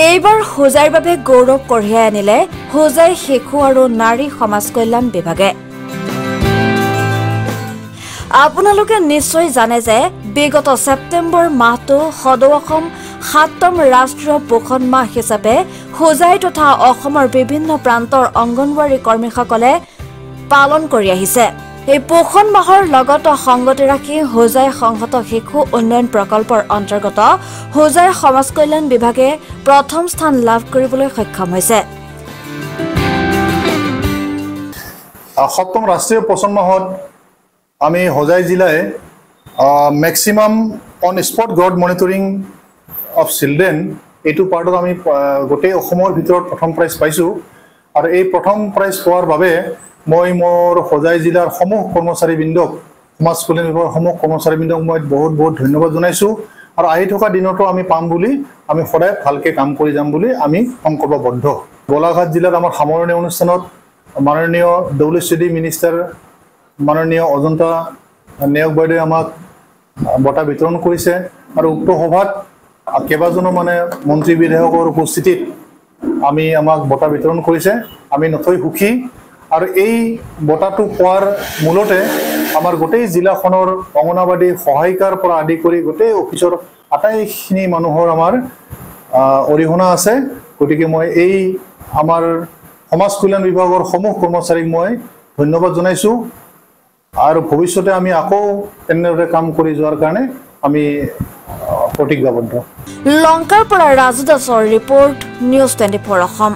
এইবাৰ হোজাইৰ বাবে গৌৰৱ কঢ়িয়াই আনিলে হোজাই শিশু আৰু নাৰী সমাজ কল্যাণ বিভাগে। আপোনালোকে নিশ্চয় জানে যে বিগত সেপ্টেম্বৰ মাহটো সদৌ অসম ৭ম ৰাষ্ট্ৰীয় পোষণ মাহ হিচাপে হোজাই তথা অসমৰ বিভিন্ন প্ৰান্তৰ অংগনৱাড়ী কৰ্মীসকলে পালন কৰি আহিছে। এই পোষণ মাহৰ লগত সংগতি ৰাখি হোজাই সংহত শিশু উন্নয়ন প্ৰকল্পৰ অন্তৰ্গত হোজাই সমাজ কল্যাণ বিভাগে প্ৰথম স্থান লাভ কৰিবলৈ সক্ষম হৈছে। ৭ম ৰাষ্ট্ৰীয় পোষণ মাহত আমি হোজাই জিলায় maximum on spot growth monitoring of children এইটো পাৰ্টত আমি গোটেই অসমৰ ভিতৰত প্ৰথম প্ৰাইজ পাইছোঁ। আৰু এই প্ৰথম প্ৰাইজ পোৱাৰ বাবে মই মোৰ হোজাই জিলাৰ সমূহ কৰ্মচাৰীবৃন্দক সমাজ কল্যাণ বিভাগৰ সমূহ কৰ্মচাৰীবৃন্দক মই বহুত বহুত ধন্যবাদ জনাইছোঁ। আৰু আহি থকা দিনতো আমি পাম বুলি আমি সদায় ভালকৈ কাম কৰি যাম বুলি আমি সংকল্পবদ্ধ। গোলাঘাট জিলাত আমাৰ সামৰণি অনুষ্ঠানত মাননীয় WCD মিনিষ্টাৰ মাননীয় অজন্তা নেওগ বাইদেৱে আমাক বঁটা বিতৰণ কৰিছে। আৰু উক্ত সভাত কেইবাজনো মন্ত্ৰী বিধায়কৰ উপস্থিতিত আমাক বঁটা বিতৰণ কৰিছে। আমি নথৈ সুখী। আৰু এই বঁটাটো পোৱাৰ মূলতে আমাৰ গোটেই জিলাখনৰ অংগনৱাড়ী সহায়িকাৰ পৰা আদি কৰি গোটেই অফিচৰ আটাইখিনি মানুহৰ আমাৰ অৰিহণা আছে। গতিকে মই এই আমাৰ সমাজ কল্যাণ বিভাগৰ সমূহ কৰ্মচাৰীক মই ধন্যবাদ জনাইছোঁ। আৰু ভৱিষ্যতে আমি আকৌ তেনেদৰে কাম কৰি যোৱাৰ কাৰণে আমি প্ৰতিজ্ঞাবদ্ধ। লংকাৰ পৰা ৰাজু দাসৰ ৰিপৰ্ট, নিউজ 24 অসম।